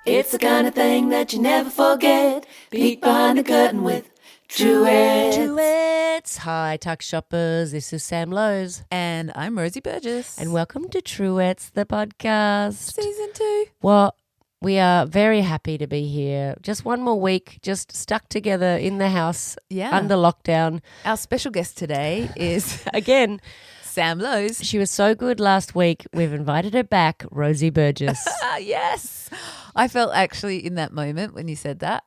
It's the kind of thing that you never forget. Peek behind the curtain with Truettes. Truettes. Hi, tuck shoppers. This is Sam Lowe's. And I'm Rosie Burgess. And welcome to Truettes, the podcast. Season 2. Well, we are very happy to be here. Just one more week, just stuck together in the house under lockdown. Our special guest today is, again, Sam Lowe's. She was so good last week. We've invited her back, Rosie Burgess. Yes. I felt actually in that moment when you said that,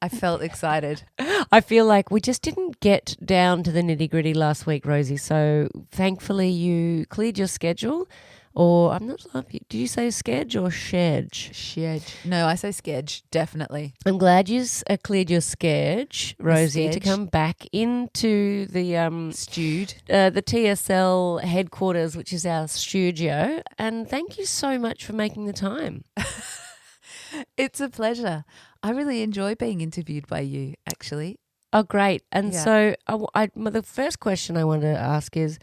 I felt excited. I feel like we just didn't get down to the nitty-gritty last week, Rosie. So thankfully you cleared your schedule. Or I'm not sure. Did you say sketch or shedge? Shedge. No, I say sketch, definitely. I'm glad you cleared your sketch, Rosie, to come back into the the TSL headquarters, which is our studio. And thank you so much for making the time. It's a pleasure. I really enjoy being interviewed by you, actually. Oh, great. And so the first question I wanted to ask is,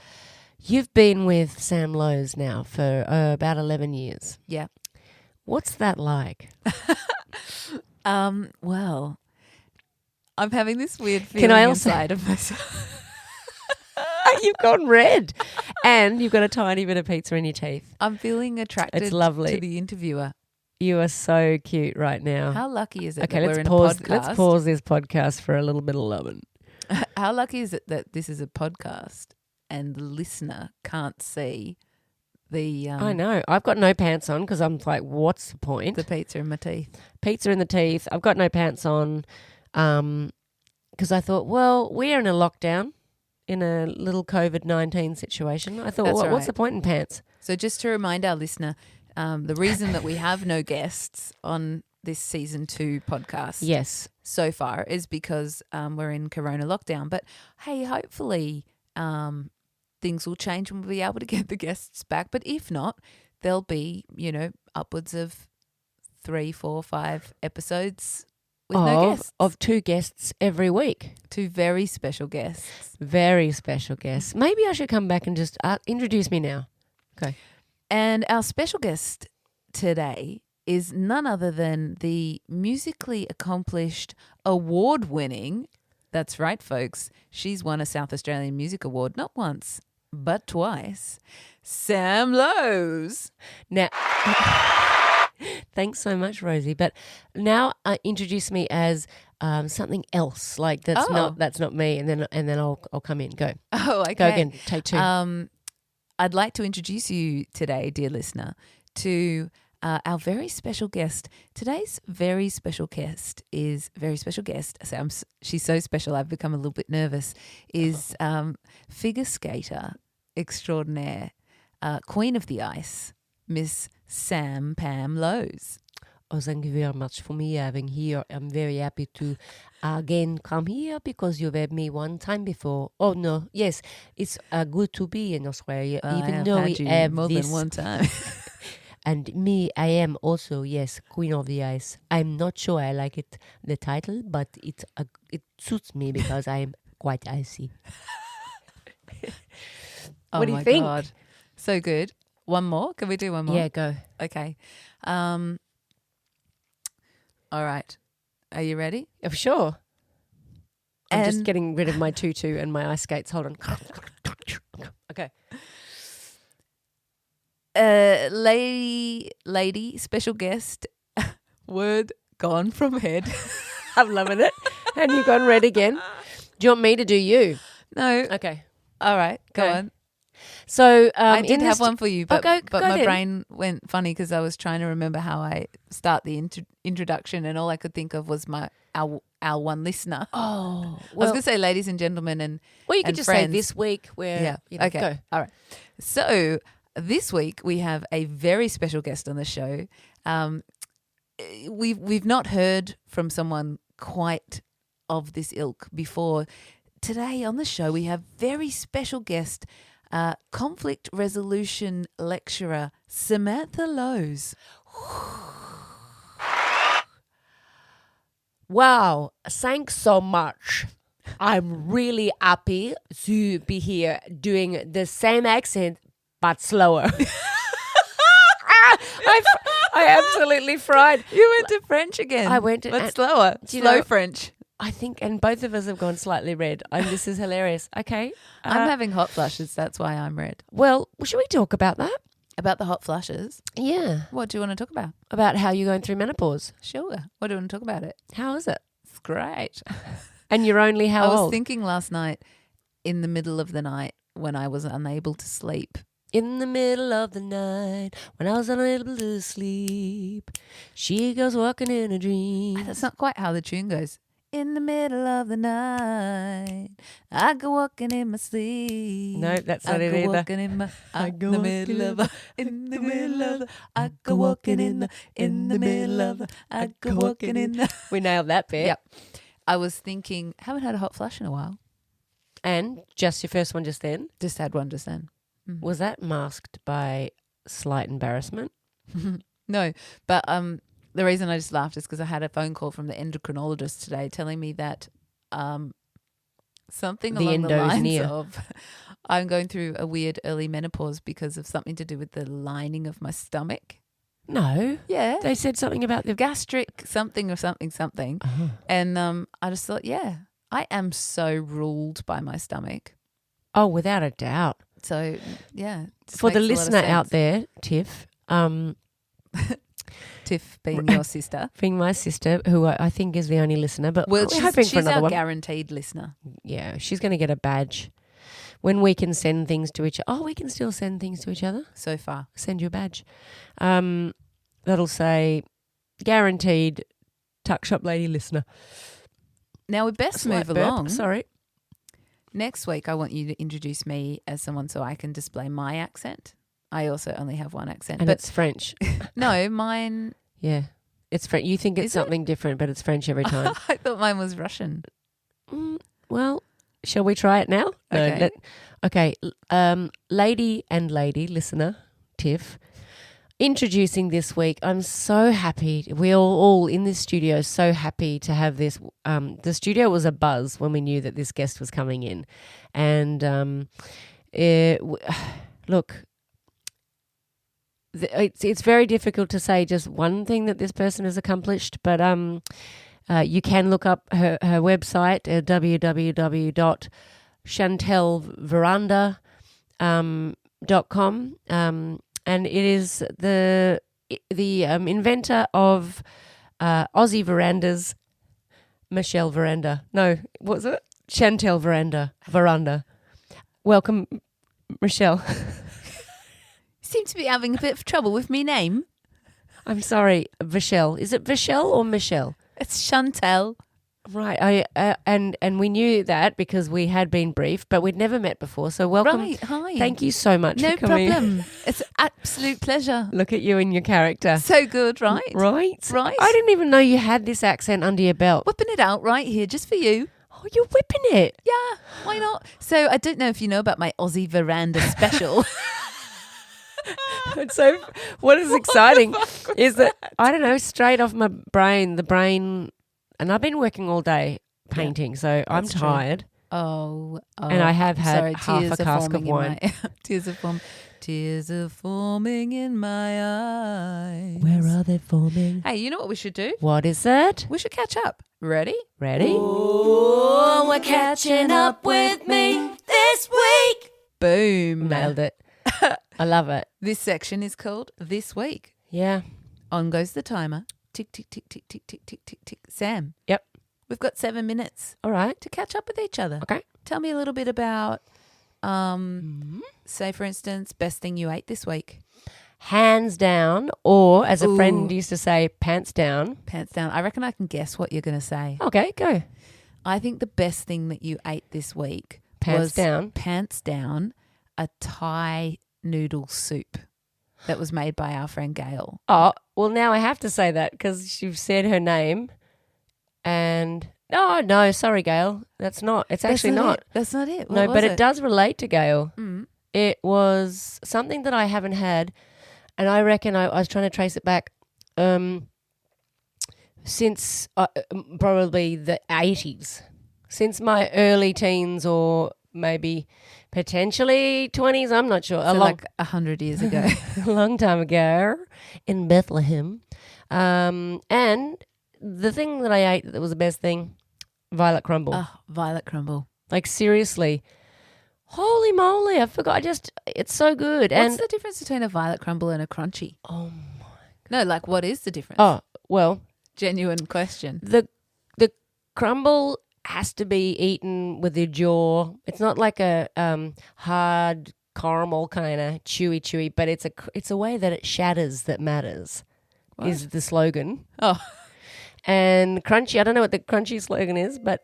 you've been with Sam Lowe's now for about 11 years. Yeah. What's that like? Well, I'm having this weird feeling inside of myself. You've gone red and you've got a tiny bit of pizza in your teeth. I'm feeling attracted It's lovely. to the interviewer. You are so cute right now. How lucky is it Okay, that let's we're in pause. a podcast? Let's pause this podcast for a little bit of loving. How lucky is it that this is a podcast and the listener can't see the I know. I've got no pants on because I'm like, what's the point? the pizza in my teeth. Pizza in the teeth. I've got no pants on because I thought, well, we're in a lockdown, in a little COVID-19 situation. I thought, That's what's right. the point in pants? So just to remind our listener, the reason that we have no guests on this season 2 podcast Yes. so far is because we're in Corona lockdown. But hey, hopefully things will change and we'll be able to get the guests back. But if not, there'll be, upwards of 3, 4, 5 episodes with no guests. Of 2 guests every week. 2 very special guests. Very special guests. Maybe I should come back and just introduce me now. Okay. And our special guest today is none other than the musically accomplished, award-winning, that's right, folks, she's won a South Australian Music Award not once, but twice, Sam Lowe's. Now, thanks so much, Rosie. But now introduce me as something else. Like that's not me. And then I'll come in. Go. Oh, okay. Go again. Take 2. I'd like to introduce you today, dear listener, to our very special guest. Today's very special guest is she's so special I've become a little bit nervous, is figure skater extraordinaire, Queen of the Ice, Miss Sam Pam Lowe's. Oh, thank you very much for me having here. I'm very happy to again come here because you've had me one time before. Oh, no. Yes, it's good to be in Australia, even though we have more this than one time. And me, I am also, yes, Queen of the Ice. I'm not sure I like it, the title, but it suits me because I am quite icy. What do you think? God. So good. One more? Can we do one more? Yeah, go. Okay. All right. Are you ready? Oh, sure. I'm just And- getting rid of my tutu and my ice skates. Hold on. Okay. Lady, special guest, word gone from head. I'm loving it. And you've gone red again. Do you want me to do you? No. Okay. All right. Go Go. on. So I did have one for you, but go my then. brain went funny because I was trying to remember how I start the introduction, and all I could think of was our one listener. Oh, I was going to say ladies and gentlemen and well, you could and just friends. say this week where, Okay. go. All right. So this week we have a very special guest on the show. We've not heard from someone quite of this ilk before. Today on the show we have very special guest, conflict resolution lecturer Samantha Lowe's. Wow, thanks so much. I'm really happy to be here doing the same accent but slower. I absolutely fried. You went to French again. I went to- but and- slower. do you Slow know- French. I think, and both of us have gone slightly red. This is hilarious. Okay. I'm having hot flushes. That's why I'm red. Well, should we talk about that? About the hot flushes? Yeah. What do you want to talk about? About how you're going through menopause. Sure. What do you want to talk about it? How is it? It's great. And you're only how I was old? thinking last night in the middle of the night when I was unable to sleep. In the middle of the night, when I was unable to sleep, she goes walking in a dream. That's not quite how the tune goes. In the middle of the night, I go walking in my sleep. No, that's not I it go either. walking in my, I in go the walking middle of, in the middle of, I go walking in the middle of, I go walking in the. We nailed that bit. Yep. I was thinking, haven't had a hot flush in a while. And just your first one just then, Just had one just then. was that masked by slight embarrassment? No, but the reason I just laughed is because I had a phone call from the endocrinologist today telling me that something The along the endo's lines near. of I'm going through a weird early menopause because of something to do with the lining of my stomach. No. Yeah. They said something about the Gastric something or something. And I just thought, yeah, I am so ruled by my stomach. Oh, without a doubt. So, yeah. just For the makes a lot of listener out sense. there, Tiff, Tiff being your sister. being my sister, who I think is the only listener, but Well, we're hoping for she's another our one. guaranteed listener. Yeah, she's going to get a badge. When we can send things to each other. Oh, we can still send things to each other. So far. Send you a badge. That'll say guaranteed Tuck Shop Lady listener. Now we best Slight move burp, along. Sorry. Next week, I want you to introduce me as someone so I can display my accent. I also only have one accent. And but it's French. no, mine, Yeah. It's French. You think it's Is it? something different, but it's French every time. I thought mine was Russian. Well, shall we try it now? Okay. Okay. Lady and lady listener, Tiff, introducing this week. I'm so happy. We're all in this studio so happy to have this. The studio was abuzz when we knew that this guest was coming in. And look, it's very difficult to say just one thing that this person has accomplished, but you can look up her website at www.chantelveranda.com, and it is the inventor of Aussie verandas, Michelle Veranda. No, what was it? Chantel Veranda. Welcome, Michelle. Seem to be having a bit of trouble with me name. I'm sorry, Michelle. Is it Michelle or Michelle? It's Chantel. Right. And we knew that because we had been briefed, but we'd never met before. So welcome. Right, hi. Thank you so much No for coming. problem. It's an absolute pleasure. Look at you and your character. So good, right? Right. Right. I didn't even know you had this accent under your belt. Whipping it out right here just for you. Oh, you're whipping it. Yeah, why not? So I don't know if you know about my Aussie veranda special. So what is exciting is that, I don't know, straight off my brain, and I've been working all day painting, so I'm that's true. tired. Oh, And I have had sorry, half tears a are cask of forming in wine. my- tears are forming in my eyes. Where are they forming? Hey, you know what we should do? What is that? We should catch up. Ready? Ready? Oh, we're catching up with me this week. Boom. Nailed it. I love it. This section is called This Week. Yeah. On goes the timer. Tick, tick, tick, tick, tick, tick, tick, tick, tick. Sam, Yep. we've got 7 minutes All right. to catch up with each other. Okay. Tell me a little bit about, say, for instance, best thing you ate this week. Hands down, or as a friend Ooh. used to say, pants down. Pants down. I reckon I can guess what you're going to say. Okay, go. I think the best thing that you ate this week Pants was down. Pants down, a Thai noodle soup that was made by our friend Gail. Oh, well, now I have to say that because you've said her name. And, no, sorry, Gail. That's not. It's actually not. It. That's not it. What No, was but it does relate to Gail. Mm. It was something that I haven't had, and I reckon I was trying to trace it back since probably the 80s, since my early teens or maybe Potentially 20s, I'm not sure. So like 100 years ago. A long time ago in Bethlehem. And the thing that I ate that was the best thing, violet crumble. Oh, violet crumble. Like seriously. Holy moly, I forgot. It's so good. What's the difference between a violet crumble and a crunchy? Oh my. No, like what is the difference? Oh, well. Genuine question. The crumble has to be eaten with your jaw. It's not like a hard caramel kind of chewy, but it's a way that it shatters that matters. What? Is the slogan. Oh. And crunchy, I don't know what the crunchy slogan is, but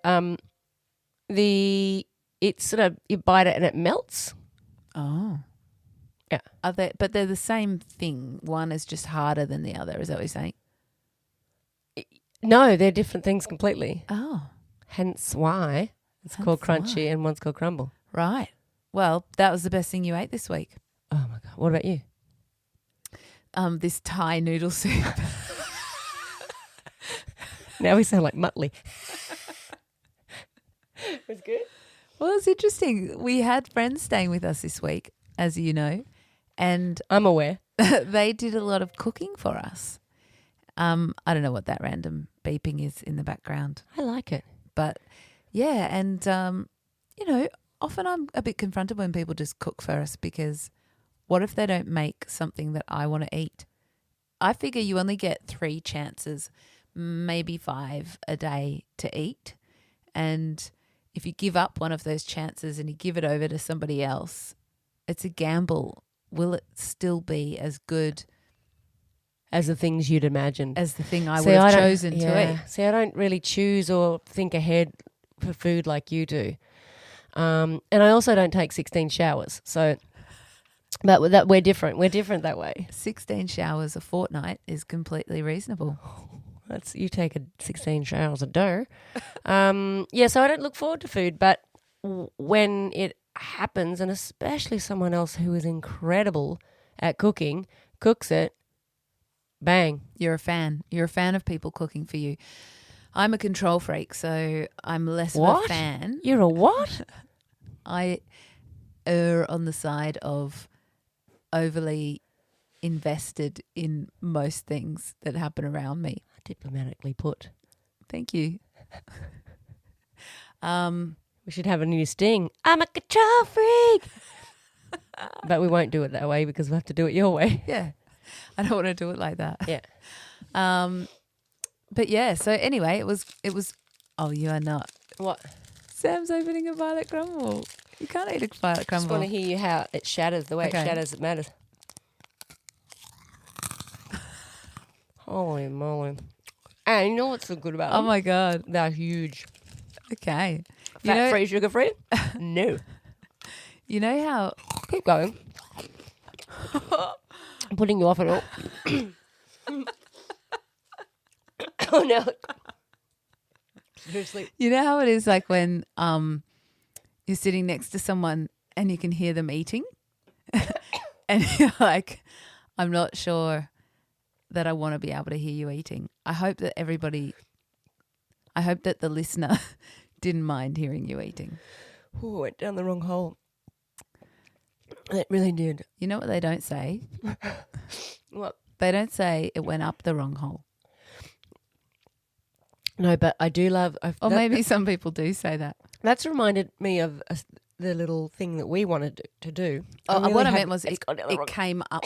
it's sort of, you bite it and it melts. Oh. Yeah. But they're the same thing. One is just harder than the other. Is that what you're saying? No, they're different things completely. Oh. Hence why it's called crunchy and one's called crumble. Right. Well, that was the best thing you ate this week. Oh my God. What about you? This Thai noodle soup. Now we sound like Muttley. It was good. Well, it's interesting. We had friends staying with us this week, as you know, and I'm aware. they did a lot of cooking for us. I don't know what that random beeping is in the background. I like it. But, yeah, and, often I'm a bit confronted when people just cook for us because what if they don't make something that I want to eat? I figure you only get 3 chances, maybe 5 a day to eat. And if you give up one of those chances and you give it over to somebody else, it's a gamble. Will it still be as good as the things you'd imagined? As the thing I would have chosen to eat. See, I don't really choose or think ahead for food like you do. And I also don't take 16 showers. So, but we're different. We're different that way. 16 showers a fortnight is completely reasonable. You take 16 showers a day. So I don't look forward to food, but when it happens, and especially someone else who is incredible at cooking, cooks it, bang. You're a fan. You're a fan of people cooking for you. I'm a control freak, so I'm less of a fan. You're a what? I err on the side of overly invested in most things that happen around me. Diplomatically put. Thank you. We should have a new sting. I'm a control freak. But we won't do it that way because we'll have to do it your way. Yeah. I don't want to do it like that. Yeah. But yeah, so anyway, it was oh, you are not. What? Sam's opening a violet crumble. You can't eat a violet crumble. I just want to hear you how it shatters, the way it shatters, it matters. Holy moly. And you know what's so good about them? Oh my God. They're huge. Okay. Fat-free, sugar-free? No. You know how... Keep going. I'm putting you off at all. Oh, no. Seriously. You know how it is like when you're sitting next to someone and you can hear them eating? And you're like, I'm not sure that I want to be able to hear you eating. I hope that the listener didn't mind hearing you eating. Oh, it went down the wrong hole. It really did. You know what they don't say? What? They don't say it went up the wrong hole. No, but I do love... maybe some people do say that. That's reminded me of the little thing that we wanted to do. What I meant was it came up.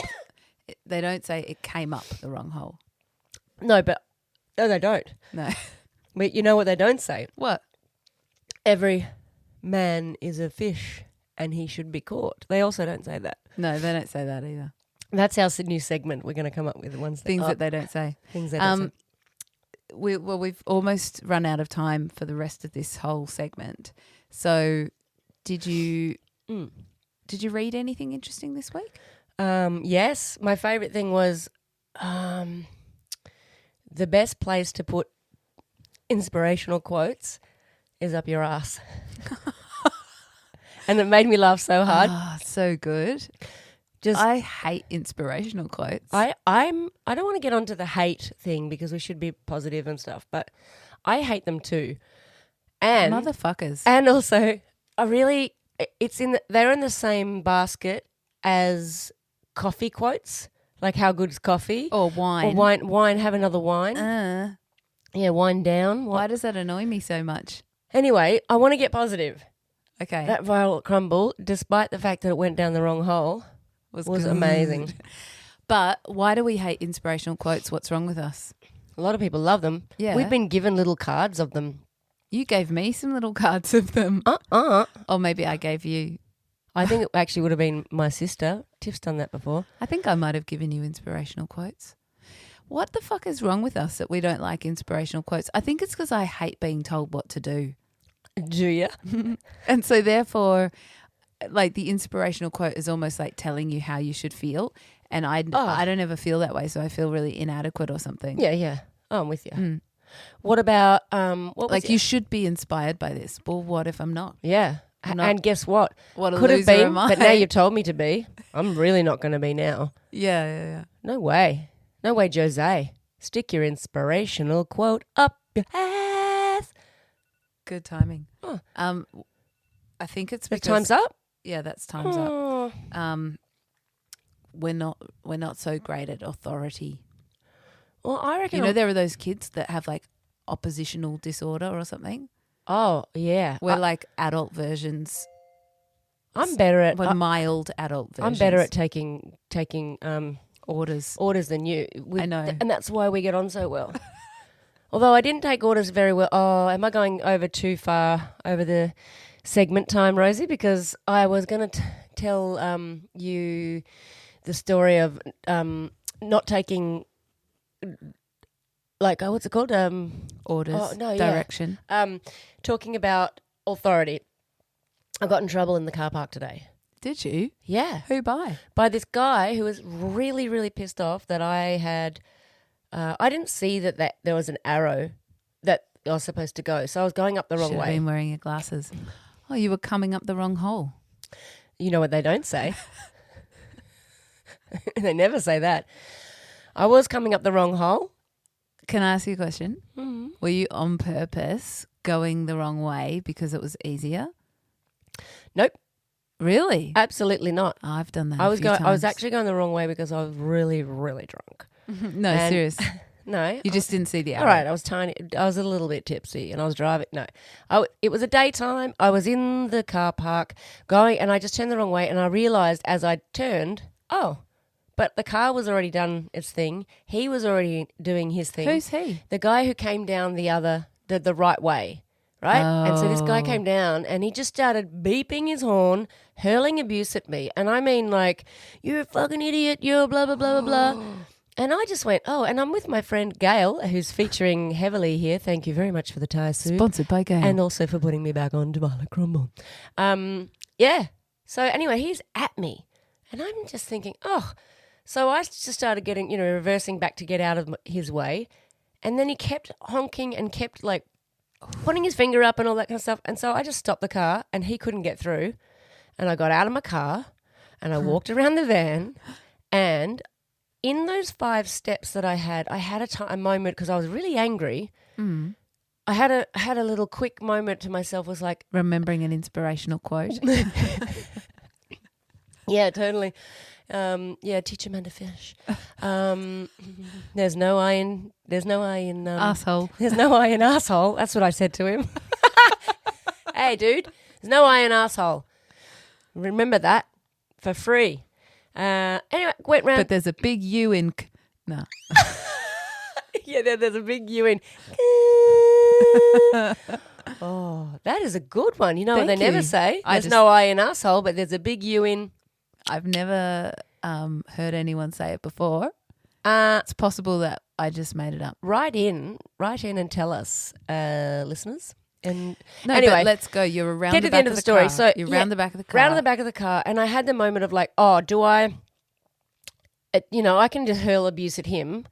They don't say it came up the wrong hole. No, they don't. No. But you know what they don't say? What? Every man is a fish and he should be caught. They also don't say that. No, they don't say that either. That's our new segment we're going to come up with. Things that they don't say. Things they don't say. We've almost run out of time for the rest of this whole segment. So did you read anything interesting this week? Yes. My favourite thing was the best place to put inspirational quotes is up your ass. And it made me laugh so hard. Oh, so good. I hate inspirational quotes. I don't want to get onto the hate thing because we should be positive and stuff, but I hate them too. And motherfuckers. And also I really they're in the same basket as coffee quotes, like how good's coffee Or wine. or wine. Have another wine. Yeah, wine down. Why does that annoy me so much? Anyway, I want to get positive. Okay. That violet crumble, despite the fact that it went down the wrong hole, was good. amazing. But why do we hate inspirational quotes? What's wrong with us? A lot of people love them. Yeah. We've been given little cards of them. You gave me some little cards of them. Or maybe I gave you. I think it actually would have been my sister. Tiff's done that before. I think I might have given you inspirational quotes. What the fuck is wrong with us that we don't like inspirational quotes? I think it's because I hate being told what to do. Do you? And so therefore, like the inspirational quote is almost like telling you how you should feel. And I don't ever feel that way, so I feel really inadequate or something. Yeah. Oh, I'm with you. What about what was like you should be inspired by this. Well, what if I'm not? Yeah. not. And guess what? What a could have loser been, am I? but now you've told me to be. I'm really not going to be now. Yeah. No way, Jose. Stick your inspirational quote up your ass. Good timing. Oh. I think it's The because time's up. Yeah, that's time's up. We're not so great at authority. Well, I reckon. There are those kids that have like oppositional disorder or something. Oh yeah, We're like adult versions. I'm better at. We're mild adult versions. I'm better at taking orders than you. I know, and that's why we get on so well. Although I didn't take orders very well. Oh, am I going over too far over the segment time, Rosie? Because I was going to tell you the story of not taking, like, what's it called? Orders. Oh, no, direction. Yeah. Talking about authority. I got in trouble in the car park today. Did you? Yeah. Who by? By this guy who was really, really pissed off that I had. I didn't see that there was an arrow that I was supposed to go, so I was going up the wrong Should have way. been wearing your glasses. Oh, you were coming up the wrong hole. You know what they don't say? They never say that. I was coming up the wrong hole. Can I ask you a question? Mm-hmm. Were you on purpose going the wrong way because it was easier? Nope. Really? Absolutely not. I've done that. I was actually going the wrong way because I was really, really drunk. No, And- serious. No. You just didn't see the arrow. All right, I was tiny. I was a little bit tipsy, and I was driving. No, it was a daytime. I was in the car park going, and I just turned the wrong way, and I realised as I turned, but the car was already done its thing. He was already doing his thing. Who's he? The guy who came down the right way, right? And so this guy came down, and he just started beeping his horn, hurling abuse at me, and I mean like, "You're a fucking idiot. You're blah blah blah blah blah." And I just went, and I'm with my friend Gail, who's featuring heavily here. Thank you very much for the Thai soup. Sponsored by Gail. And also for putting me back on to Violet Crumble. Yeah. So anyway, he's at me. And I'm just thinking, So I just started getting, reversing back to get out of his way. And then he kept honking and kept like putting his finger up and all that kind of stuff. And so I just stopped the car and he couldn't get through. And I got out of my car and I walked around the van, and in those 5 steps that I had a moment because I was really angry. Mm. I had a little quick moment to myself. Was like remembering an inspirational quote. Yeah, totally. Teach a man to fish. There's no I in Asshole. There's no I in asshole. That's what I said to him. Hey, dude, there's no I in asshole. Remember that for free. Anyway, went round. But there's a big U in. No. Yeah, there's a big U in. Oh, that is a good one. You know what they never say? There's no I in asshole, but there's a big U in. I've never heard anyone say it before. It's possible that I just made it up. Write in and tell us, listeners. And no, anyway, but let's go. You're around get the to the back end of the story. car. So you're around the back of the car. Round the back of the car, and I had the moment of like, do I? I can just hurl abuse at him,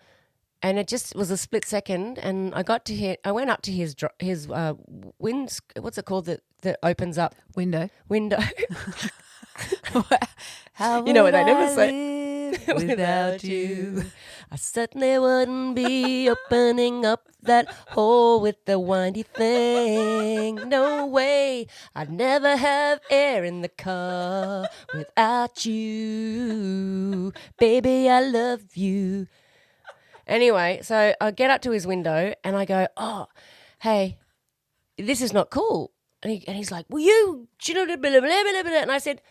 and it just was a split second, and I went up to his wind. What's it called that opens up? Window. Window. How You know what they never I say. live without you. I certainly wouldn't be opening up that hole with the windy thing. No way. I'd never have air in the car without you. Baby, I love you. Anyway, so I get up to his window and I go, oh, hey, this is not cool. And he's like, well, you, blah, blah, blah, blah, blah. And I said,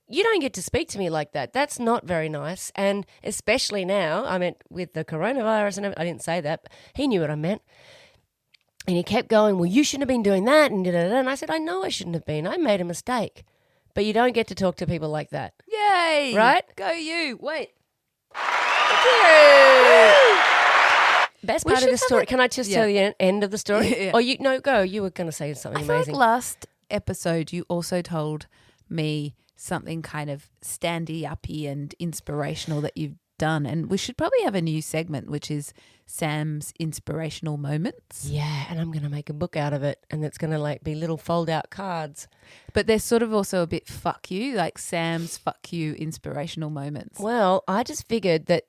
you don't get to speak to me like that. That's not very nice. And especially now, I meant with the coronavirus and everything, I didn't say that, but he knew what I meant. And he kept going, well, you shouldn't have been doing that. And I said, I know I shouldn't have been. I made a mistake. But you don't get to talk to people like that. Yay. Right? Go you. Wait. Best part of the story. Can I just tell you the end of the story? Yeah. Oh, go. You were going to say something I feel amazing. like last episode you also told me something kind of standy-uppy and inspirational that you've done. And we should probably have a new segment, which is Sam's inspirational moments. Yeah, and I'm going to make a book out of it, and it's going to be little fold-out cards. But they're sort of also a bit fuck you, like Sam's fuck you inspirational moments. Well, I just figured that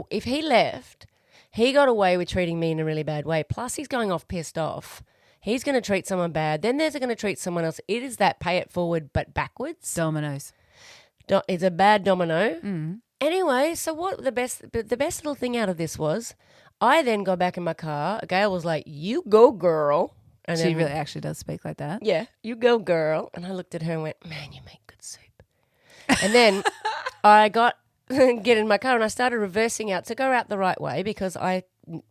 if he left, he got away with treating me in a really bad way. Plus, he's going off pissed off. He's going to treat someone bad. Then there's going to treat someone else. It is that pay it forward but backwards. Dominoes. It's a bad domino. Mm. Anyway, so what the best little thing out of this was, I then got back in my car. Gail was like, "You go, girl." And She then, really actually does speak like that. yeah, you go, girl. And I looked at her and went, "Man, you make good soup." And then I get in my car and I started reversing out to go out the right way because I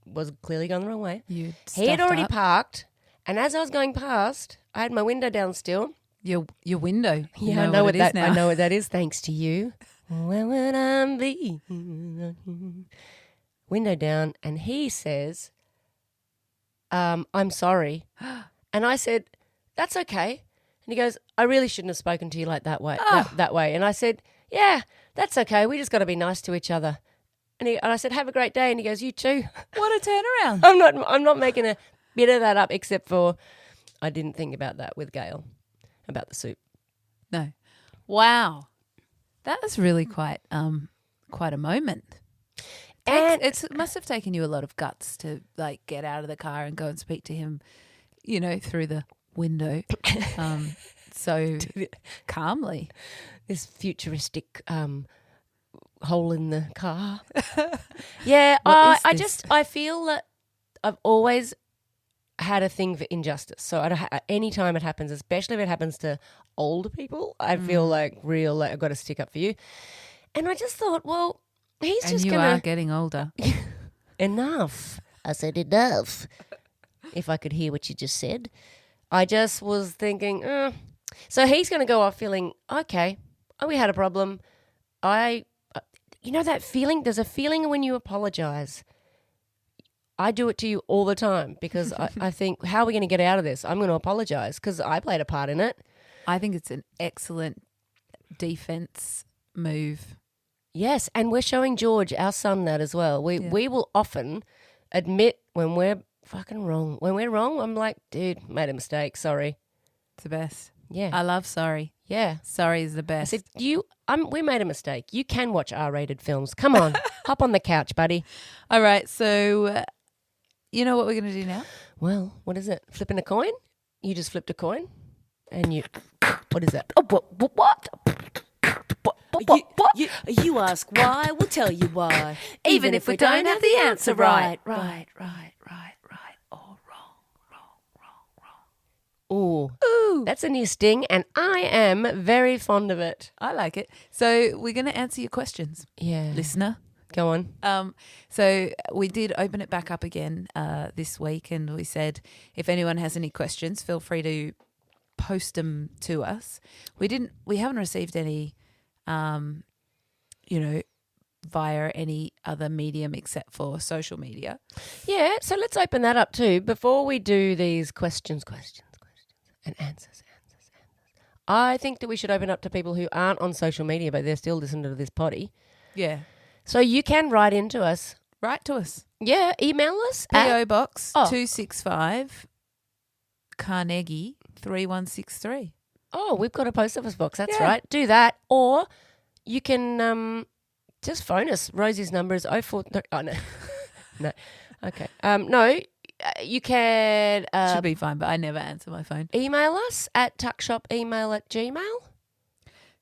was clearly going the wrong way. He had already parked, and as I was going past, I had my window down still. Your window. You Yeah, I know what it is that. now. I know what that is. Thanks to you. Where would I be? Window down, and he says, "I'm sorry," and I said, "That's okay." And he goes, "I really shouldn't have spoken to you like that way." That way, and I said, "Yeah, that's okay. We just got to be nice to each other." And I said, "Have a great day." And he goes, "You too." What a turnaround. I'm not making a bit of that up, except for I didn't think about that with Gail about the soup. No. Wow. That was really quite a moment. And It must have taken you a lot of guts to get out of the car and go and speak to him, through the window, so calmly. This futuristic hole in the car. Yeah, I feel that I've always had a thing for injustice. So any time it happens, especially if it happens to older people, I feel like I've got to stick up for you. And I just thought, well, he's And just you going are to... getting older. Enough. I said enough. If I could hear what you just said. I just was thinking, So he's going to go off feeling, okay, we had a problem. You know that feeling? There's a feeling when you apologize. I do it to you all the time because I think, how are we going to get out of this? I'm going to apologize because I played a part in it. I think it's an excellent defense move. Yes, and we're showing George, our son, that as well. We will often admit when we're fucking wrong. When we're wrong, I'm like, dude, made a mistake. Sorry. It's the best. Yeah. I love sorry. Yeah. Sorry is the I best. said, we made a mistake. You can watch R-rated films. Come on. Hop on the couch, buddy. All right, so you know what we're going to do now? Well, what is it? Flipping a coin? You just flipped a coin? And you... What is that? Oh, what? You ask why, we'll tell you why. Even if we don't have the answer right. Right. Ooh. That's a new sting, and I am very fond of it. I like it. So we're going to answer your questions, Yeah. listener. Go on. So we did open it back up again this week, and we said if anyone has any questions, feel free to post them to us. We haven't received any, via any other medium except for social media. Yeah, so let's open that up too. Before we do these questions, and answers. I think that we should open up to people who aren't on social media, but they're still listening to this potty. Yeah. So you can write into us. Write to us. Yeah, email us. P.O. Box Oh. 265 Carnegie 3163. Oh, we've got a post office box. That's Yeah. right. Do that. Or you can Just phone us. Rosie's number is 04... Oh, no. No. Okay. No, you can... Should be fine, but I never answer my phone. email us at tuckshopemail@gmail.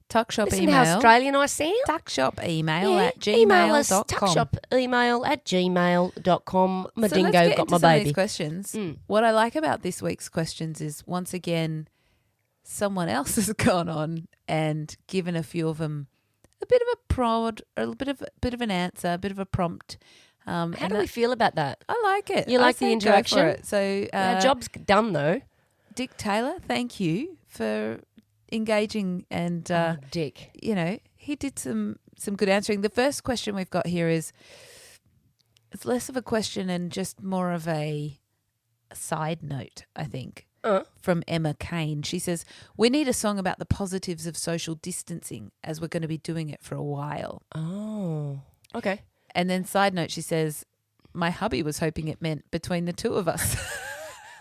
Tuckshop Listen email. how Australian I sound. Tuckshop email Yeah, at email us, gmail.com. tuckshopemail@gmail.com. My So dingo let's get got into my some of baby. these questions. What I like about this week's questions is, once again, someone else has gone on and given a few of them a bit of a prod, a bit of an answer, a bit of a prompt. How do we feel about that? I like it. You I like the say go interaction? for it. So Our job's done, though. Dick Taylor, thank you for engaging and Dick. he did some good answering. The first question we've got here is, it's less of a question and just more of a side note, I think, from Emma Kane. She says, we need a song about the positives of social distancing, as we're going to be doing it for a while. Oh, okay. And then side note, she says, my hubby was hoping it meant between the two of us.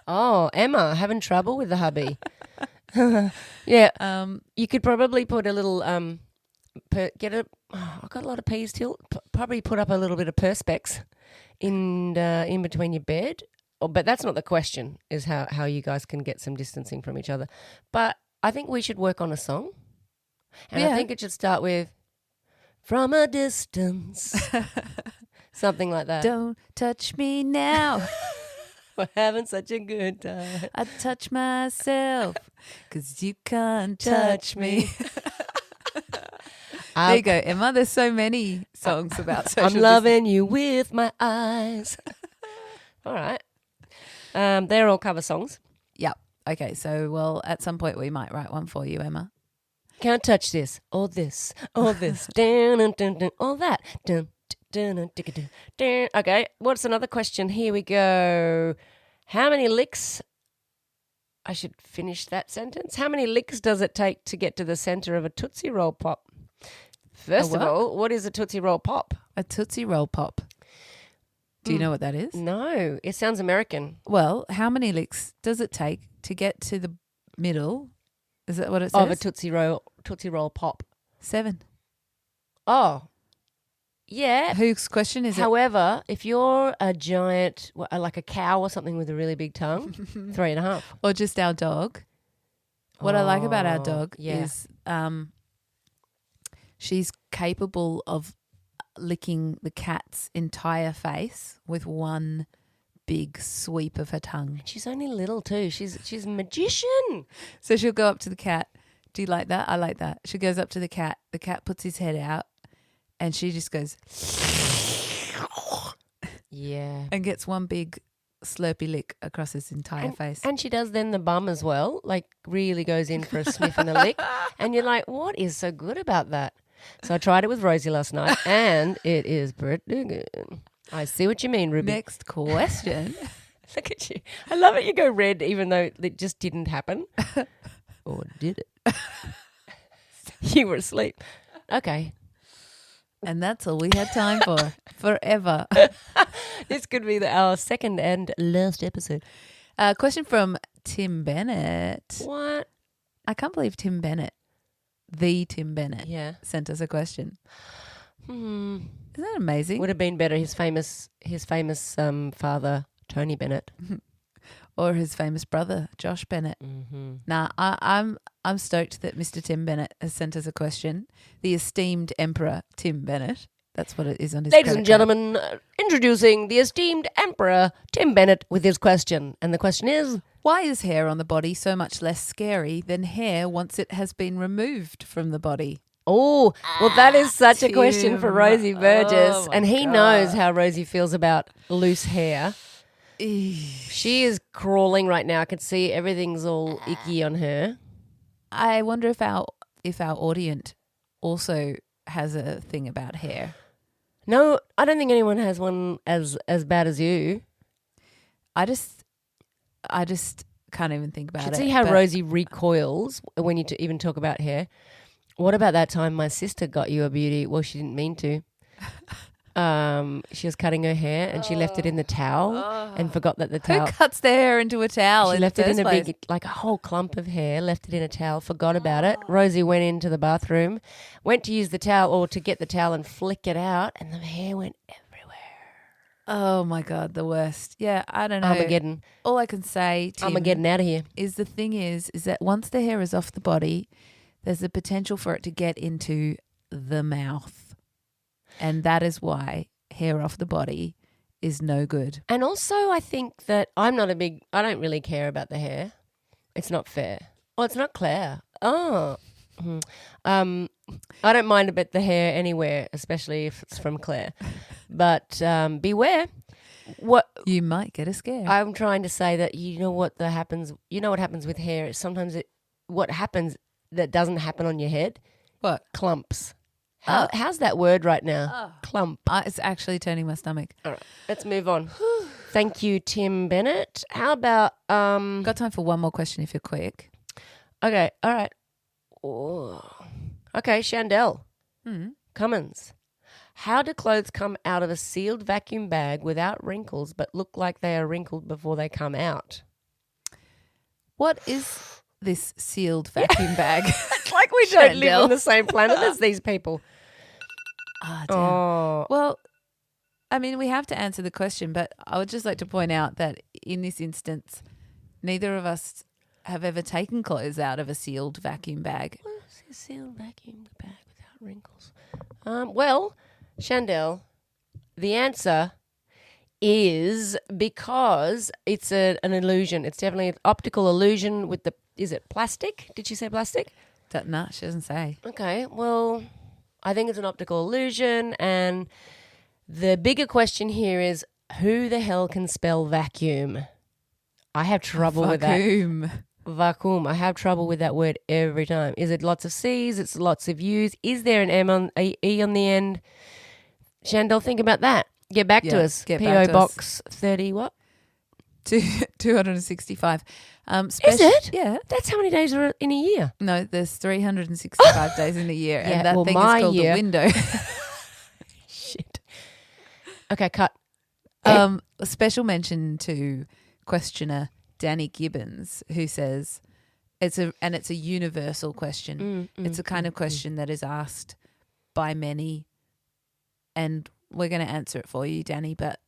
Oh, Emma, having trouble with the hubby. Yeah. You could probably put a little I've got a lot of peas still. Probably put up a little bit of perspex in between your bed. But that's not the question, is how you guys can get some distancing from each other. But I think we should work on a song. And I think it should start with From a Distance. Something like that. Don't touch me now. We're having such a good time. I touch myself because you can't touch me. There you go, Emma. There's so many songs about social I'm loving you with my eyes. All right. They're all cover songs. Yep. Okay, so, well, at some point we might write one for you, Emma. Can't touch this or this or this. Dun, dun, dun, dun, all that. Dun, dun, dun, dun, dun, dun. Okay, what's another question? Here we go. How many licks? I should finish that sentence. How many licks does it take to get to the centre of a Tootsie Roll Pop? First of all, what is a Tootsie Roll Pop? A Tootsie Roll Pop. Do you know what that is? No, it sounds American. Well, how many licks does it take to get to the middle? Is that what it says? Of a Tootsie Roll Pop. 7. Oh, yeah. Whose question is it? However, if you're a giant, like a cow or something with a really big tongue, 3.5. Or just our dog. What I like about our dog yeah. is she's capable of licking the cat's entire face with one big sweep of her tongue. She's only little too. She's a magician. So she'll go up to the cat. Do you like that? I like that. She goes up to the cat. The cat puts his head out and she just goes Yeah. and gets one big slurpy lick across his entire face. And she does then the bum as well, like really goes in for a sniff and a lick. And you're like, what is so good about that? So I tried it with Rosie last night and it is pretty good. I see what you mean, Ruby. Next question. Look at you. I love it. You go red even though it just didn't happen. Or did it? You were asleep. Okay. And that's all we had time for. Forever. This could be our second and last episode. Question from Tim Bennett. What? I can't believe Tim Bennett, the Tim Bennett, sent us a question. Isn't that amazing? Would have been better his famous father, Tony Bennett. Or his famous brother, Josh Bennett. Mm-hmm. Nah, I'm stoked that Mr. Tim Bennett has sent us a question. The esteemed Emperor Tim Bennett. That's what it is on his Ladies and credit card. gentlemen, introducing the esteemed Emperor Tim Bennett with his question. And the question is, why is hair on the body so much less scary than hair once it has been removed from the body? oh, well, that is such a question for Tim. Rosie Burgess. Oh, my and he God. knows how Rosie feels about loose hair. She is crawling right now. I can see everything's all icky on her. I wonder if our audience also has a thing about hair. No, I don't think anyone has one as bad as you. I just can't even think about it. See how but Rosie recoils when you even talk about hair. What about that time my sister got you a beauty? Well, she didn't mean to. She was cutting her hair and she left it in the towel and forgot that the towel. Who cuts their hair into a towel? She in left the it in first a place? big, like a whole clump of hair, left it in a towel, forgot about it. Rosie went into the bathroom, went to use the towel or to get the towel and flick it out, and the hair went everywhere. Oh my God, the worst. Yeah, I don't know. Armageddon. All I can say, Tim, Armageddon out of here. is the thing is that once the hair is off the body, there's a potential for it to get into the mouth. And that is why hair off the body is no good. And also I think that I don't really care about the hair. It's not fair. Oh, it's not Claire. Oh. I don't mind a bit the hair anywhere, especially if it's from Claire. But beware. What You might get a scare. I'm trying to say that what happens with hair is sometimes what happens that doesn't happen on your head? What? Clumps. How's that word right now? Clump. It's actually turning my stomach. All right, let's move on. Thank you, Tim Bennett. How about Got time for one more question if you're quick. Okay, all right. Oh. Okay, Chandel. Cummins. How do clothes come out of a sealed vacuum bag without wrinkles but look like they are wrinkled before they come out? What is this sealed vacuum bag? It's like we don't live Chandel. on the same planet as these people. Damn. Oh. Well, I mean, we have to answer the question, but I would just like to point out that in this instance, neither of us have ever taken clothes out of a sealed vacuum bag. What is a sealed vacuum bag without wrinkles? Well, Chandel, the answer is because it's an illusion. It's definitely an optical illusion with is it plastic? Did she say plastic? No, she doesn't say. Okay, well, I think it's an optical illusion, and the bigger question here is who the hell can spell vacuum? I have trouble with that. Vacuum. Vacuum. I have trouble with that word every time. Is it lots of C's? It's lots of U's. Is there an E on the end? Chandel, think about that. Get back to us. get P.O. back to Box 30 what? 265. Is it? Yeah. That's how many days are in a year. No, there's 365 days in a year, Yeah, and that well, thing is my called year- the window. Shit. Okay, cut. A special mention to questioner Danny Gibbons, who says it's a universal question. It's a kind of question that is asked by many, and we're going to answer it for you, Danny, but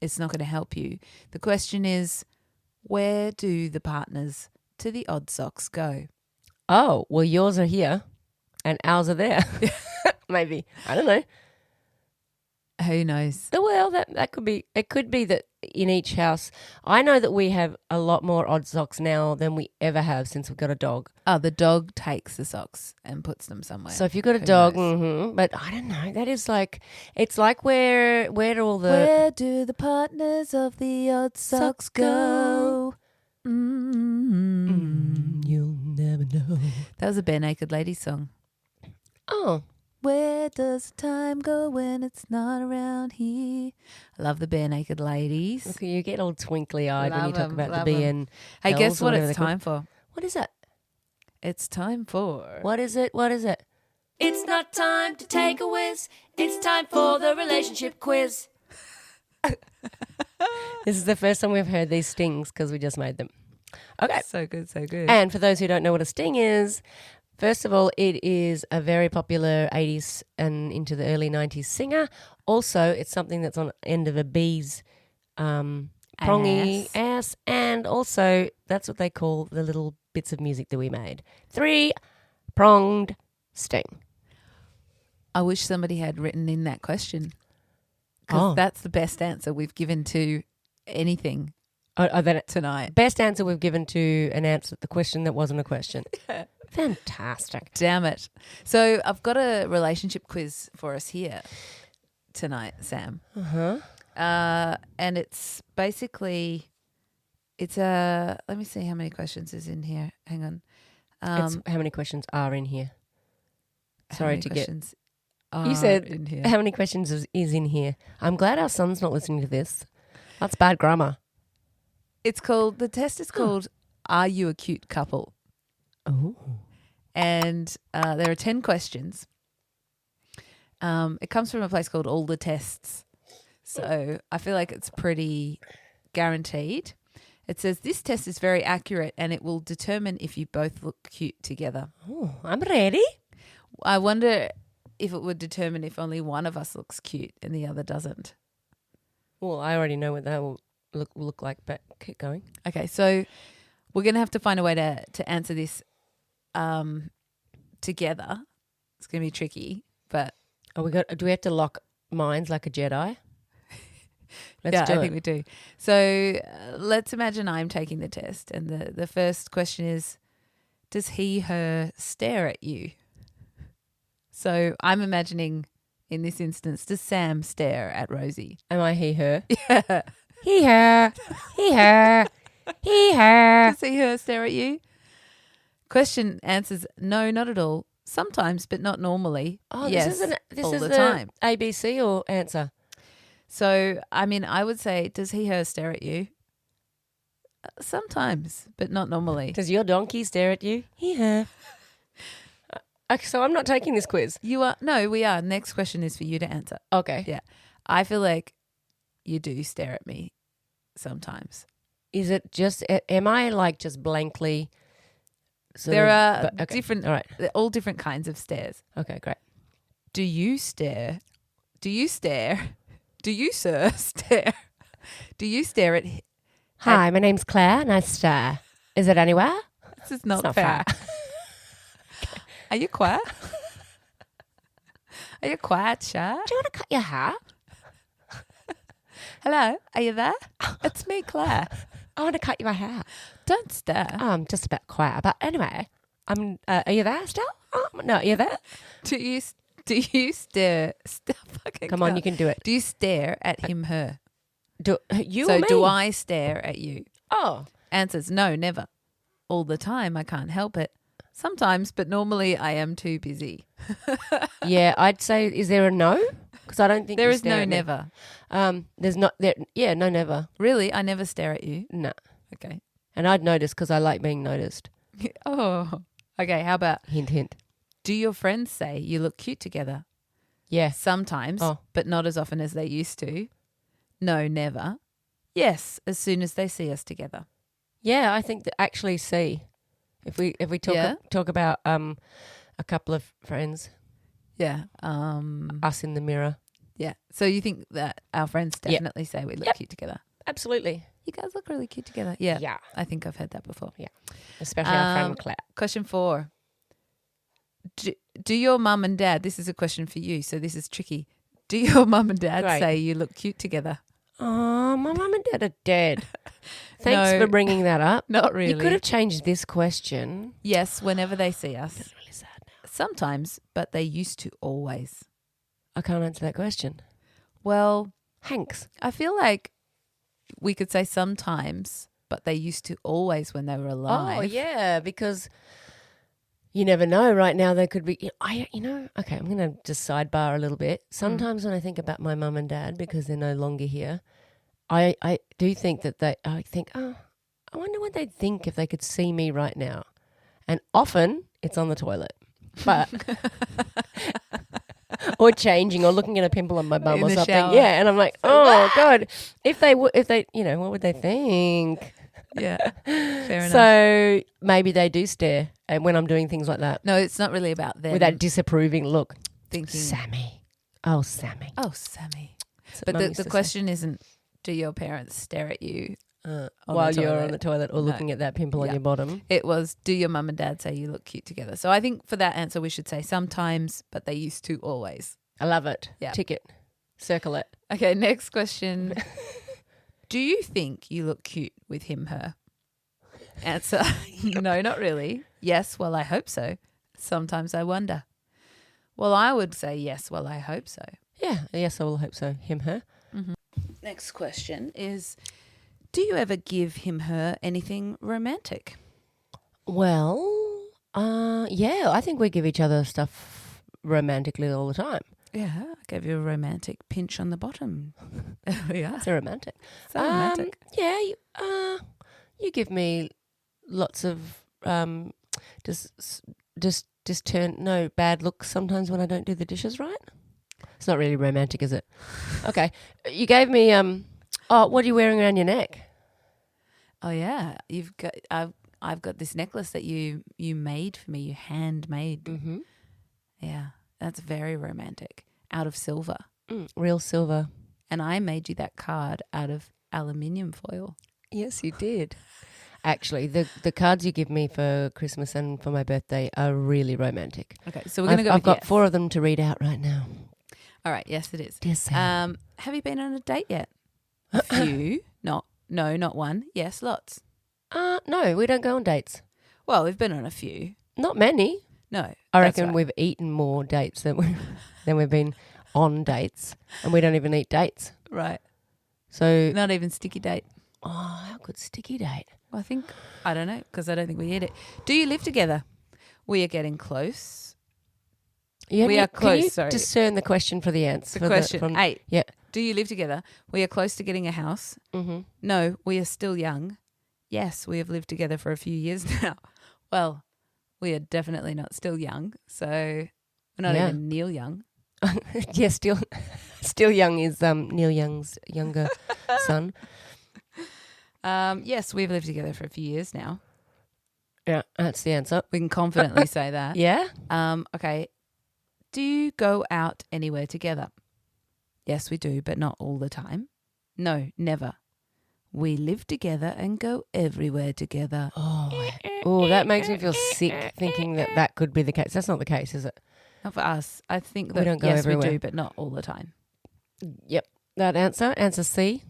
it's not going to help you. The question is, where do the partners to the odd socks go? Oh, well, yours are here and ours are there. Maybe. I don't know. Who knows? Well, that could be. It could be that in each house. I know that we have a lot more odd socks now than we ever have since we've got a dog. Oh, the dog takes the socks and puts them somewhere. So if you've got a Who dog, knows? but I don't know. That is like, it's like where do all the Where do the partners of the odd socks go? You'll never know. That was a Bare Naked Ladies song. Oh, Where does time go when it's not around here? I love the Bare Naked Ladies. look, you get all twinkly eyed when you Love talk 'em, about love the 'em. BN. Hey, Hells guess or what whatever it's they're called. time for? What is that? It's time for... What is it? What is it? It's not time to take a whiz. It's time for the relationship quiz. This is the first time we've heard these stings because we just made them. Okay. So good, so good. And for those who don't know what a sting is, first of all, it is a very popular 80s and into the early 90s singer. Also, it's something that's on the end of a bee's prongy ass. And also, that's what they call the little bits of music that we made. 3-pronged sting. I wish somebody had written in that question, because that's the best answer we've given to anything tonight. Best answer we've given to an answer, the question that wasn't a question. Fantastic. Damn it. So I've got a relationship quiz for us here tonight, Sam. Uh-huh. And it's basically, let me see how many questions is in here. Hang on. It's how many questions are in here? Sorry to get... You You said in here. how many questions is in here? I'm glad our son's not listening to this. That's bad grammar. The test is called Are You a Cute Couple? Oh. And there are 10 questions. It comes from a place called All the Tests. So I feel like it's pretty guaranteed. It says this test is very accurate and it will determine if you both look cute together. Oh, I'm ready. I wonder if it would determine if only one of us looks cute and the other doesn't. Well, I already know what that will look like, but keep going. Okay, so we're going to have to find a way to answer this together. It's going to be tricky, but... Do we have to lock minds like a Jedi? I think we do. So let's imagine I'm taking the test and the first question is, does he, her stare at you? So I'm imagining in this instance, does Sam stare at Rosie? Am I he, her? Yeah. He, her. He, her. He, her. Does he, her stare at you? Question answers, no, not at all. Sometimes, but not normally. Oh, yes, this all is the the time. ABC or answer? So, I mean, I would say, does he, her stare at you? Sometimes, but not normally. Does your donkey stare at you? He, her. Okay, so I'm not taking this quiz. You are. No, we are. Next question is for you to answer. Okay. Yeah. I feel like you do stare at me sometimes. Is it just, am I like just blankly? There are okay. different, all right. all different kinds of stares. Okay, great. Do you stare? Do you, sir, stare? Do you stare at... Hi, my name's Claire and I stare. Is it anywhere? This is not, It's not fair. fair. Are you quiet? Are you quiet, Shah? Do you want to cut your hair? Hello, are you there? It's me, Claire. I want to cut your hair. Don't stare. I'm just a bit quiet, but anyway, are you there still? No, are you there? Do you stare? Fucking Come on, you can do it. Do you stare at him, her? Do you So or me? do I stare at you? Oh, Answers, no, never. All the time, I can't help it. Sometimes, but normally I am too busy. yeah. I'd say, is there a no? Because I don't think There you is stare no at me. never. There's not there. Yeah, no, never. Really? I never stare at you? No. Okay. And I'd notice because I like being noticed. Oh. Okay, how about, Hint, hint. do your friends say you look cute together? Yeah. Sometimes, Oh. but not as often as they used to. No, never. Yes, as soon as they see us together. Yeah, I think that actually see. If we talk about a couple of friends, Yeah. us in the mirror. Yeah. So you think that our friends Yep. definitely say we look Yep. cute together? Absolutely. You guys look really cute together. Yeah. Yeah. I think I've heard that before. Especially our friend Claire. Question 4. Do your mum and dad, this is a question for you, so this is tricky. Do your mum and dad Great. say you look cute together? Oh, my mum and dad are dead. Thanks No. for bringing that up. Not really. You could have changed this question. Yes, whenever they see us. That's really sad now. Sometimes, but they used to always. I can't answer that question. Well, Hanks. I feel like we could say sometimes, but they used to always when they were alive. Oh, yeah, because you never know. Right now they could be, okay, I'm going to just sidebar a little bit. Sometimes when I think about my mum and dad, because they're no longer here, I do think that I think, I wonder what they'd think if they could see me right now. And often it's on the toilet. But or changing or looking at a pimple on my bum In or the something. shower. Yeah, and I'm like, oh God, if they what would they think? Yeah, fair enough. So maybe they do stare when I'm doing things like that No, it's not really about them with that disapproving look. thinking, Sammy. Oh, Sammy. oh, Sammy. That's what But Mum the used to say. question isn't, do your parents stare at you? While the you're toilet. on the toilet or No. looking at that pimple on Yeah. your bottom. It was, do your mum and dad say you look cute together? So I think for that answer, we should say sometimes, but they used to always. I love it. Yeah. Tick it. Circle it. Okay, next question. Do you think you look cute with him, her? Answer, no, not really. Yes, well, I hope so. Sometimes I wonder. Well, I would say yes, well, I hope so. Yeah. Yes, I will hope so. Him, her. Next question is, do you ever give him, her anything romantic? Well, yeah, I think we give each other stuff romantically all the time. Yeah, I gave you a romantic pinch on the bottom. Yeah, It's a romantic. so romantic. Yeah, you give me lots of just turn no bad looks sometimes when I don't do the dishes right. It's not really romantic, is it? Okay. You gave me what are you wearing around your neck? Oh yeah, I've got this necklace that you made for me. You handmade. Mm-hmm. Yeah, that's very romantic. Out of silver. Real silver. And I made you that card out of aluminium foil. Yes, you did. Actually, the cards you give me for Christmas and for my birthday are really romantic. Okay, so we're going to go with I've got yes. 4 of them to read out right now. All right, yes it is. Dear Sam. Have you been on a date yet? A few. No, not one. Yes, lots. No, we don't go on dates. Well, we've been on a few. Not many. No. I that's reckon right. we've eaten more dates than we've been on dates, and we don't even eat dates. Right. So Not even sticky date. oh, how good sticky date. Well, I don't know, because I don't think we eat it. Do you live together? We are getting close. We are close, Can you sorry. discern the question for the answer? The question 8. Yeah. Do you live together? We are close to getting a house. Mm-hmm. No, we are still young. Yes, we have lived together for a few years now. Well, we are definitely not still young, so we're not even Neil Young. Yeah, still young is Neil Young's younger son. Yes, we've lived together for a few years now. Yeah, that's the answer. We can confidently say that. Yeah. Okay. Do you go out anywhere together? Yes, we do, but not all the time. No, never. We live together and go everywhere together. Oh, that makes me feel sick thinking that could be the case. That's not the case, is it? Not for us. I think We that don't go yes, everywhere. we do, but not all the time. Yep. That answer C.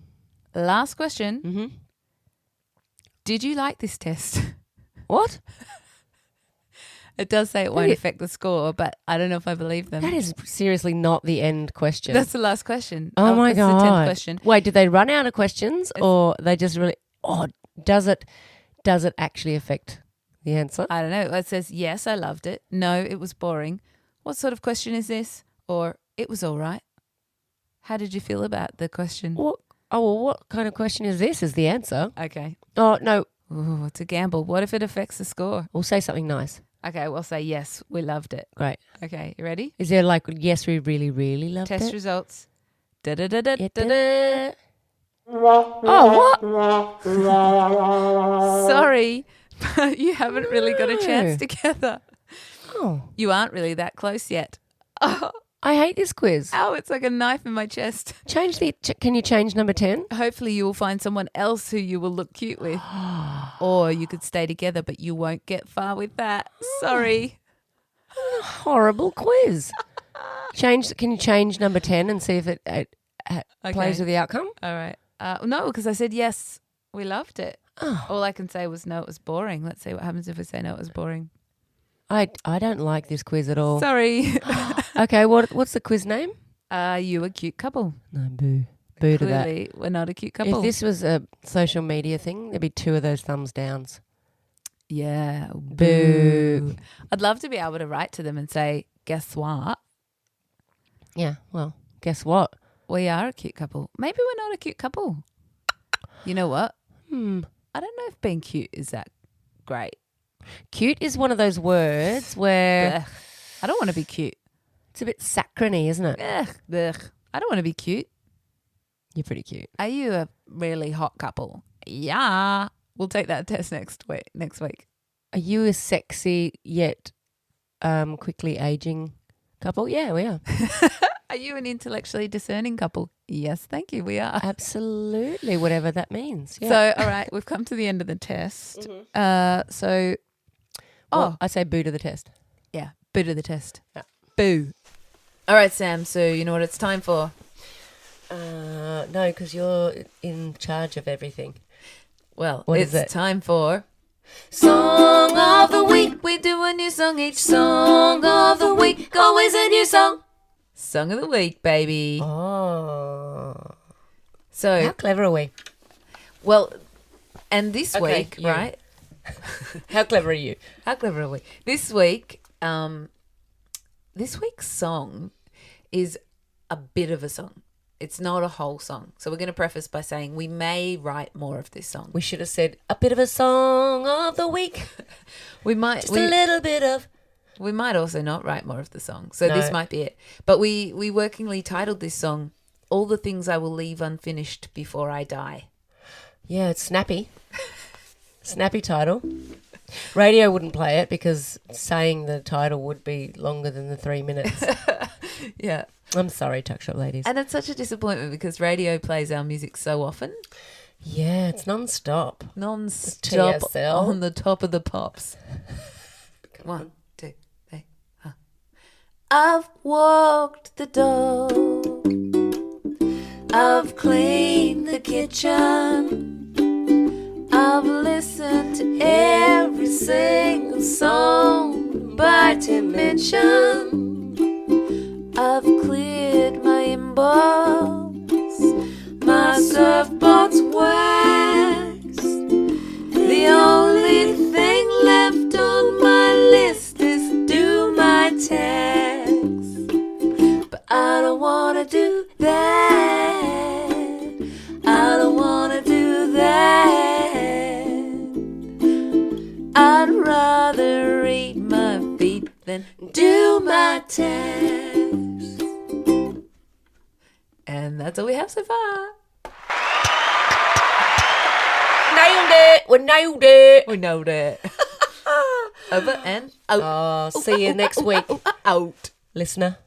Last question. Mm-hmm. Did you like this test? What? It does say it won't affect the score, but I don't know if I believe them. That is seriously not the end question. That's the last question. Oh my that's God. the 10th question. Wait, did they run out of questions or they just really does it actually affect the answer? I don't know. It says, yes, I loved it. No, it was boring. What sort of question is this? Or it was all right. How did you feel about the question? What? Oh, well, what kind of question is this? Is the answer? Okay. Oh, no. Ooh, it's a gamble. What if it affects the score? We'll say something nice. Okay, we'll say yes, we loved it. Great. Okay, you ready? Is there like, yes, we really, really loved Test it? results. Yeah, Da-da-da-da-da-da. Oh, what? Sorry, but you haven't really got a chance together. Oh, You aren't really that close yet. Oh, I hate this quiz. it's like a knife in my chest. Can you change number 10? Hopefully you will find someone else who you will look cute with. Or you could stay together, but you won't get far with that. Sorry. Horrible quiz. Can you change number 10 and see if it plays with the outcome? All right. No, because I said yes, we loved it. Oh. All I can say was no, it was boring. Let's see what happens if we say no, it was boring. I don't like this quiz at all. Sorry. Okay, what's the quiz name? Are you a cute couple? No, boo. Boo to that. Clearly, we're not a cute couple. If this was a social media thing, there'd be 2 of those thumbs downs. Yeah. Boo. I'd love to be able to write to them and say, guess what? Yeah, well, guess what? We are a cute couple. Maybe we're not a cute couple. You know what? I don't know if being cute is that great. Cute is one of those words where Ugh. I don't want to be cute. it's a bit saccharine, isn't it? Ugh. I don't want to be cute. You're pretty cute. Are you a really hot couple? Yeah. We'll take that test next week. Are you a sexy yet quickly aging couple? Yeah, we are. Are you an intellectually discerning couple? Yes, thank you. We are. Absolutely, whatever that means. Yeah. So, all right, we've come to the end of the test. Well, I say boo to the test. Yeah, boo to the test. Yeah. Boo. All right, Sam, so you know what it's time for? No, because you're in charge of everything. Well, What it's is it? time for Song of the Week. We do a new song each Song of the Week. Always a new song. Song of the Week, baby. Oh. So, How clever are we? well, and this Okay, week, you. right? How clever are you? How clever are we? This week's song is a bit of a song. It's not a whole song. So we're going to preface by saying we may write more of this song. We should have said a bit of a song of the week. We might. Just a little bit of We might also not write more of the song. So No. this might be it. But we workingly titled this song, All the Things I Will Leave Unfinished Before I Die. Yeah, it's snappy. Snappy title. Radio wouldn't play it because saying the title would be longer than the 3 minutes. Yeah. I'm sorry, Tuck Shop Ladies. And it's such a disappointment because radio plays our music so often. Yeah, it's non-stop. Non-stop TSL. on the top of the pops. 1, 2, 3. I've walked the dog, I've cleaned the kitchen, I've listened to every single song by Tim mentioned. I've cleared my inbox, my surfboard's waxed. The only thing left on my list is do my tax. But I don't wanna do that. I don't wanna do that. I'd rather read my feet than do my tax. And that's all we have so far. Nailed it! We nailed it! We know that. Over and out. Oh, see you next week, Out. listener.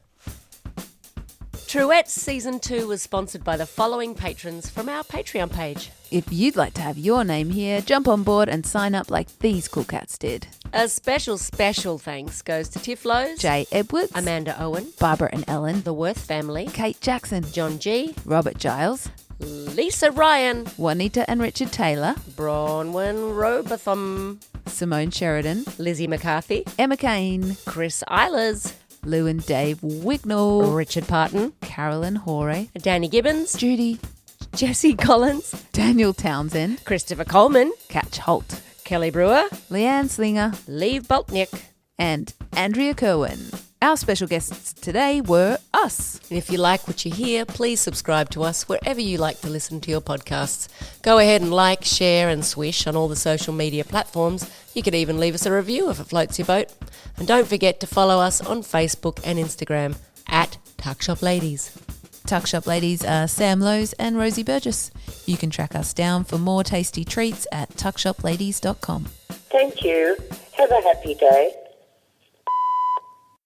Truettes Season 2 was sponsored by the following patrons from our Patreon page. If you'd like to have your name here, jump on board and sign up like these cool cats did. A special thanks goes to Tiflos, Jay Edwards, Amanda Owen, Barbara and Ellen, the Worth family, Kate Jackson, John G, Robert Giles, Lisa Ryan, Juanita and Richard Taylor, Bronwyn Robotham, Simone Sheridan, Lizzie McCarthy, Emma Kane, Chris Eilers, Lou and Dave Wignall, Richard Parton, Carolyn Hoare, Danny Gibbons, Judy, Jesse Collins, Daniel Townsend, Christopher Coleman, Catch Holt, Kelly Brewer, Leanne Slinger, Lee Boltnick. and Andrea Kerwin. Our special guests today were us. And if you like what you hear, please subscribe to us wherever you like to listen to your podcasts. Go ahead and like, share and swish on all the social media platforms. You could even leave us a review if it floats your boat. And don't forget to follow us on Facebook and Instagram at Tuck Shop Ladies. Tuck Shop Ladies are Sam Lowe's and Rosie Burgess. You can track us down for more tasty treats at tuckshopladies.com. Thank you. Have a happy day.